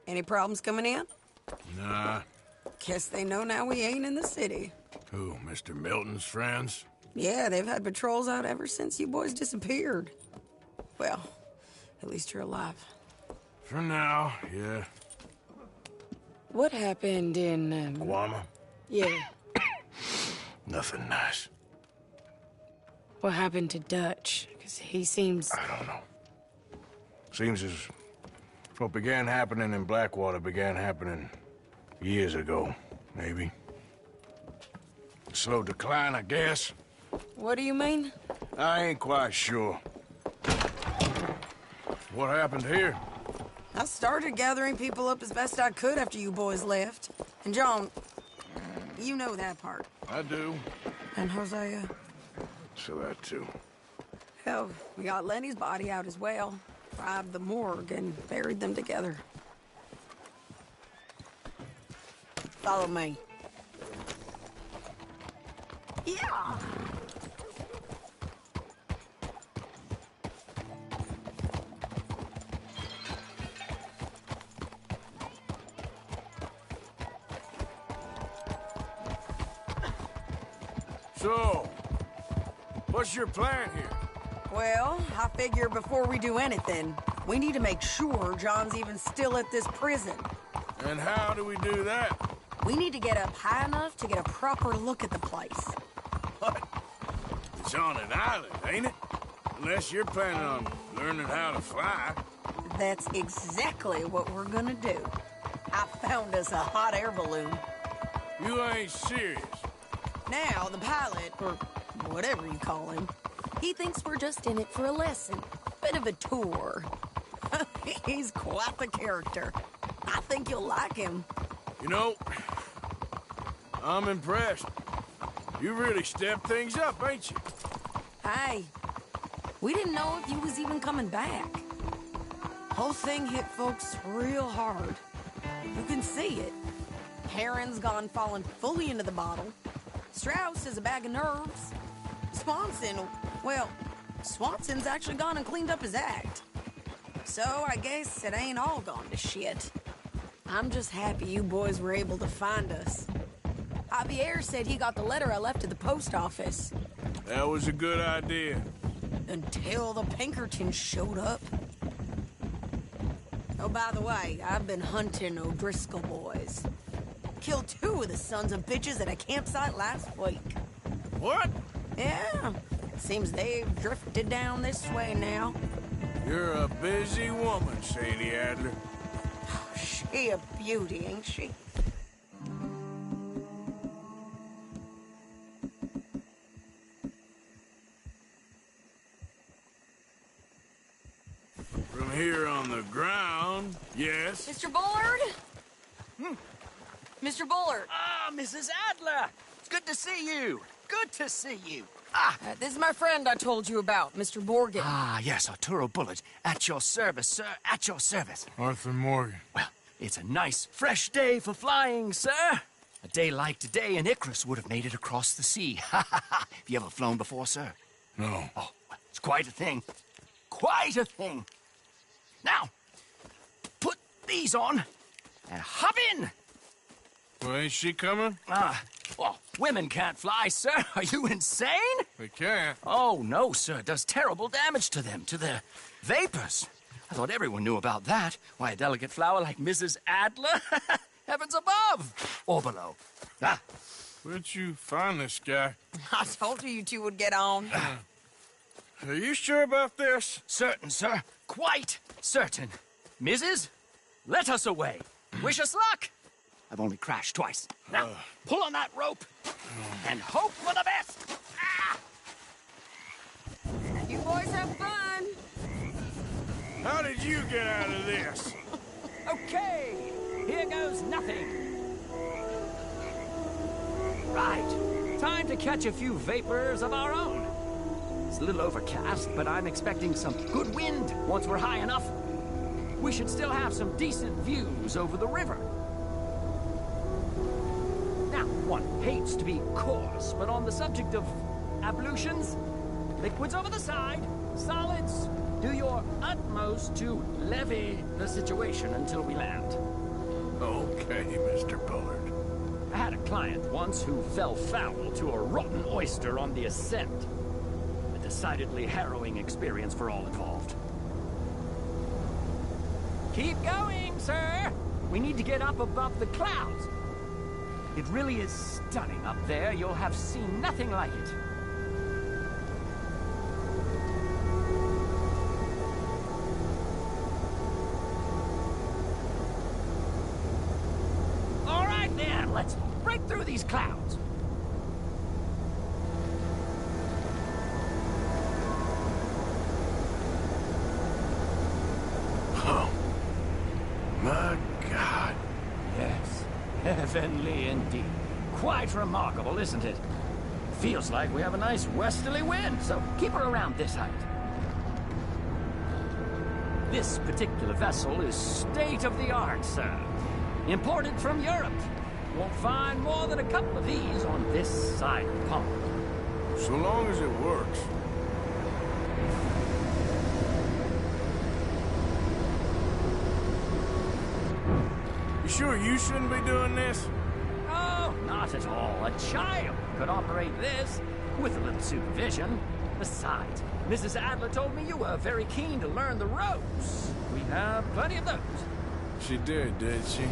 Any problems coming in? Nah. Guess they know now we ain't in the city. Who, Mr. Milton's friends? Yeah, they've had patrols out ever since you boys disappeared. Well, at least you're alive. For now, yeah. What happened in, Guama? Yeah. Nothing nice. What happened to Dutch? Because he seems... I don't know. Seems as what began happening in Blackwater began happening years ago, maybe. Slow decline, I guess. What do you mean? I ain't quite sure. What happened here? I started gathering people up as best I could after you boys left. And John, you know that part. I do. And Hosea? So that too. Hell, we got Lenny's body out as well. Robbed the morgue and buried them together. Follow me. Yeah! So, what's your plan here? Well, I figure before we do anything, we need to make sure John's even still at this prison. And how do we do that? We need to get up high enough to get a proper look at the place. What? It's on an island, ain't it? Unless you're planning on learning how to fly. That's exactly what we're gonna do. I found us a hot air balloon. You ain't serious. Now, the pilot, or whatever you call him, he thinks we're just in it for a lesson. Bit of a tour. He's quite the character. I think you'll like him. You know, I'm impressed. You really stepped things up, ain't you? Hey, we didn't know if you was even coming back. Whole thing hit folks real hard. You can see it. Heron's gone falling fully into the bottle. Strauss is a bag of nerves. Swanson's actually gone and cleaned up his act. So I guess it ain't all gone to shit. I'm just happy you boys were able to find us. Javier said he got the letter I left at the post office. That was a good idea. Until the Pinkertons showed up. Oh, by the way, I've been hunting O'Driscoll boys. Killed 2 of the sons of bitches at a campsite last week. What? Yeah, seems they've drifted down this way now. You're a busy woman, Sadie Adler. She a beauty, ain't she? From here on the ground, yes. Mr. Bullard? Mr. Bullard. Ah, Mrs. Adler! It's good to see you. Good to see you. This is my friend I told you about, Mr. Morgan. Ah, yes, Arturo Bullard. At your service, sir. At your service. Arthur Morgan. Well, it's a nice, fresh day for flying, sir. A day like today, an Icarus would have made it across the sea. Ha ha ha. Have you ever flown before, sir? No. Oh, well, it's quite a thing. Quite a thing. Now, put these on and hop in. Well, ain't she coming? Well, women can't fly, sir. Are you insane? They can't. Oh, no, sir. It does terrible damage to them, to their vapors. I thought everyone knew about that. Why, a delicate flower like Mrs. Adler? Heavens above. Or below. Where'd you find this guy? I told you two would get on. Are you sure about this? Certain, sir. Quite certain. Mrs., let us away. Wish us luck. I've only crashed twice. Now, pull on that rope and hope for the best. You boys have fun. How did you get out of this? Okay, here goes nothing. Right, time to catch a few vapors of our own. It's a little overcast, but I'm expecting some good wind once we're high enough. We should still have some decent views over the river. Now, one hates to be coarse, but on the subject of ablutions, liquids over the side, solids Do your utmost to levy the situation until we land. Okay, Mr. Bullard. I had a client once who fell foul to a rotten oyster on the ascent. A decidedly harrowing experience for all involved. Keep going, sir! We need to get up above the clouds. It really is stunning up there. You'll have seen nothing like it. All right, then. Let's break through these clouds. Oh. My God. Yes. Heavenly indeed. Quite remarkable, isn't it? Feels like we have a nice westerly wind, so keep her around this height. This particular vessel is state-of-the-art, sir. Imported from Europe. Won't find more than a couple of these on this side of the pond. So long as it works. You sure you shouldn't be doing this? Oh, not at all. A child could operate this with a little supervision. Besides, Mrs. Adler told me you were very keen to learn the ropes. We have plenty of those. She did she?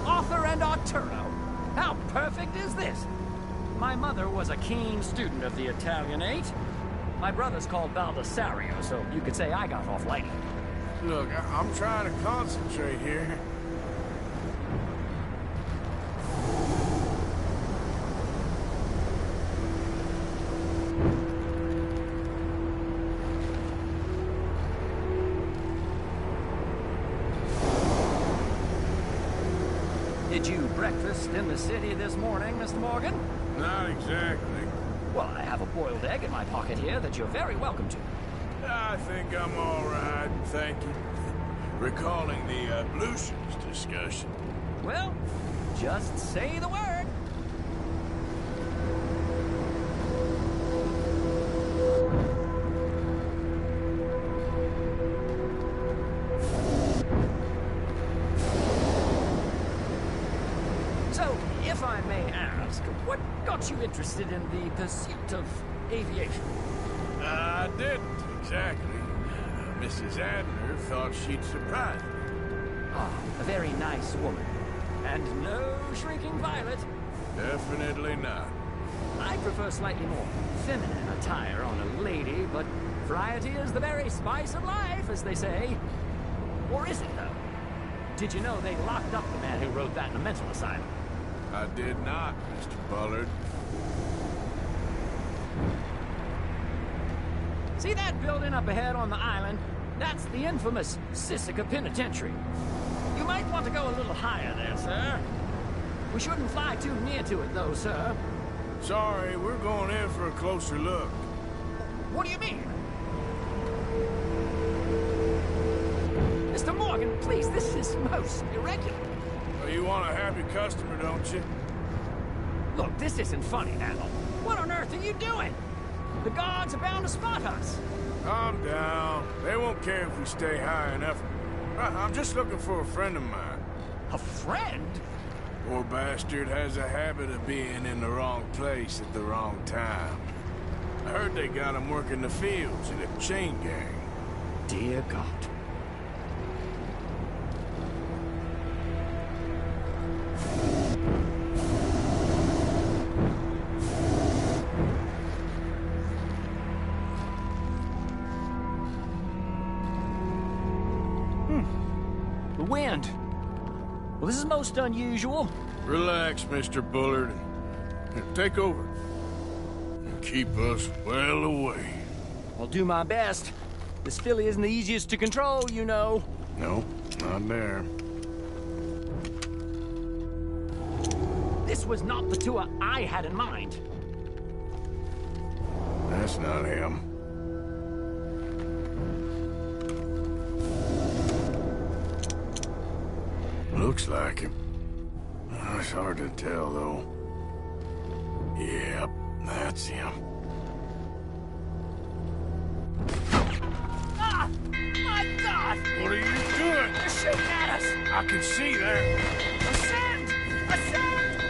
Arthur and Arturo. How perfect is this? My mother was a keen student of the Italianate. My brother's called Baldessario, so you could say I got off lightly. Look, I'm trying to concentrate here. Did you breakfast in the city this morning, Mr. Morgan? Not exactly. Well, I have a boiled egg in my pocket here that you're very welcome to. I think I'm all right, thank you. Recalling the ablutions discussion. Well, just say the word. So, if I may ask, what got you interested in the pursuit of aviation? I didn't, exactly. Mrs. Adler thought she'd surprise me. Ah, a very nice woman. And no shrinking violet. Definitely not. I prefer slightly more feminine attire on a lady, but variety is the very spice of life, as they say. Or is it, though? Did you know they locked up the man who wrote that in a mental asylum? I did not, Mr. Bullard. See that building up ahead on the island? That's the infamous Sisika Penitentiary. You might want to go a little higher there, sir. We shouldn't fly too near to it, though, sir. Sorry, we're going in for a closer look. What do you mean? Mr. Morgan, please, this is most irregular. Well, you want a happy customer, don't you? Look, this isn't funny now. What on earth are you doing? The guards are bound to spot us. Calm down. They won't care if we stay high enough. I'm just looking for a friend of mine. A friend? Poor bastard has a habit of being in the wrong place at the wrong time. I heard they got him working the fields in a chain gang. Dear God. The wind. Well, this is most unusual. Relax, Mr. Bullard. Here, take over. And keep us well away. I'll do my best. This filly isn't the easiest to control, you know. Nope, not there. This was not the tour I had in mind. That's not him. Looks like him. It's hard to tell, though. Yep, that's him. Ah! My God! What are you doing? They're shooting at us! I can see that. Ascend! Ascend!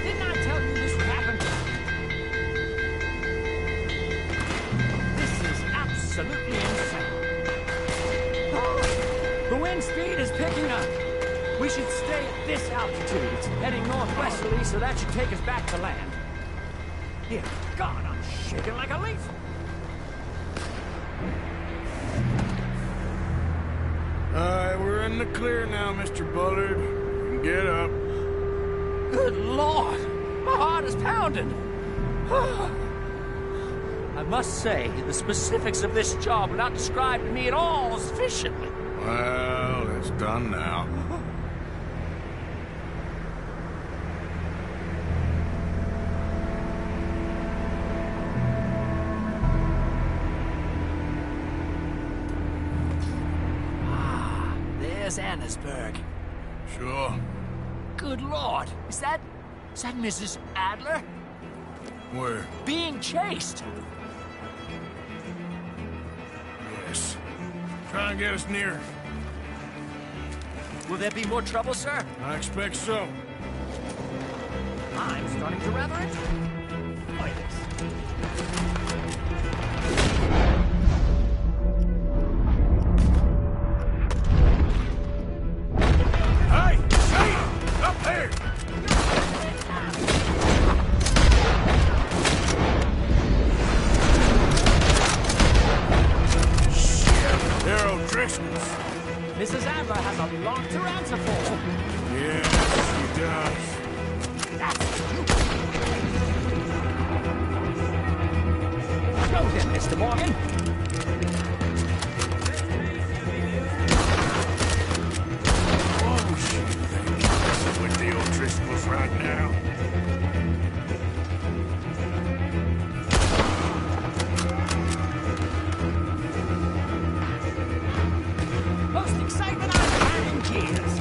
Didn't I tell you this would happen? This is absolutely insane. The wind speed is picking up. We should stay at this altitude. It's heading northwesterly, so that should take us back to land. Dear God, I'm shaking like a leaf. Alright, we're in the clear now, Mr. Bullard. Get up. Good Lord! My heart is pounding. I must say, the specifics of this job were not described to me at all sufficiently. Well, it's done now. There's Annesburg. Sure. Good Lord! Is that Mrs. Adler? Where? Being chased! Yes. Try and get us near. Will there be more trouble, sir? I expect so. I'm starting to reverence. Why this? Hey! Hey! Up there! Shit! They're O'Driscoll's. Mrs. Adler has a lot to answer for. Yes, she does. Go then, Mr. Morgan. Oh, shit. This with the O'Driscolls right now. Most excitement I've had in years.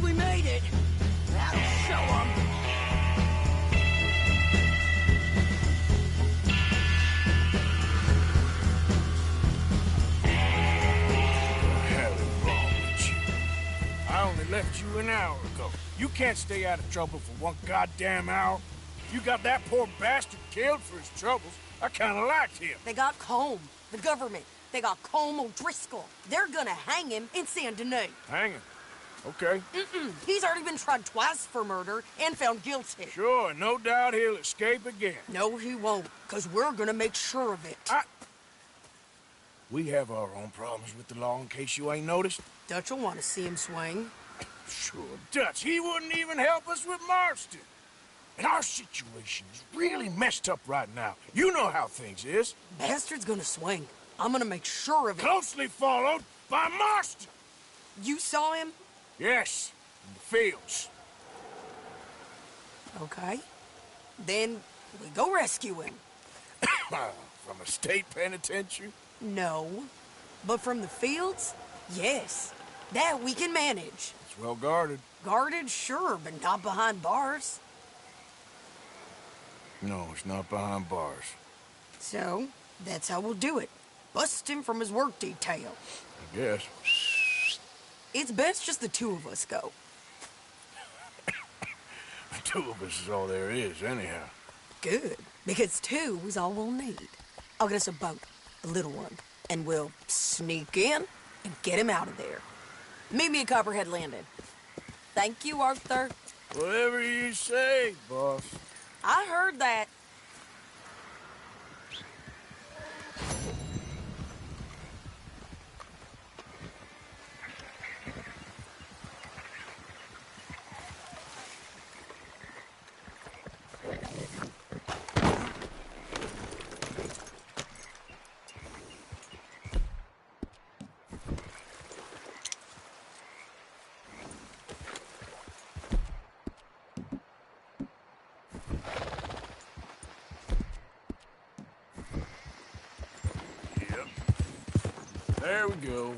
We made it. That'll show them. I only left you an hour ago. You can't stay out of trouble for one goddamn hour. You got that poor bastard killed for his troubles. I kinda liked him. They got Combe, the government. They got Combe O'Driscoll. They're gonna hang him in Saint Denis. Hang him. Okay. He's already been tried twice for murder and found guilty. Sure, no doubt he'll escape again. No, he won't, because we're gonna make sure of it. We have our own problems with the law, in case you ain't noticed. Dutch will want to see him swing. Sure, Dutch, he wouldn't even help us with Marston. And our situation is really messed up right now. You know how things is. Bastard's gonna swing. I'm gonna make sure of it. Closely followed by Marston. You saw him? Yes, in the fields. Okay. Then we go rescue him. From a state penitentiary? No. But from the fields? Yes. That we can manage. It's well guarded. Guarded, sure, but not behind bars. No, it's not behind bars. So, that's how we'll do it. Bust him from his work detail. I guess. It's best just the two of us go. The two of us is all there is, anyhow. Good, because two is all we'll need. I'll get us a boat, a little one, and we'll sneak in and get him out of there. Meet me at Copperhead Landing. Thank you, Arthur. Whatever you say, boss. I heard that. There we go.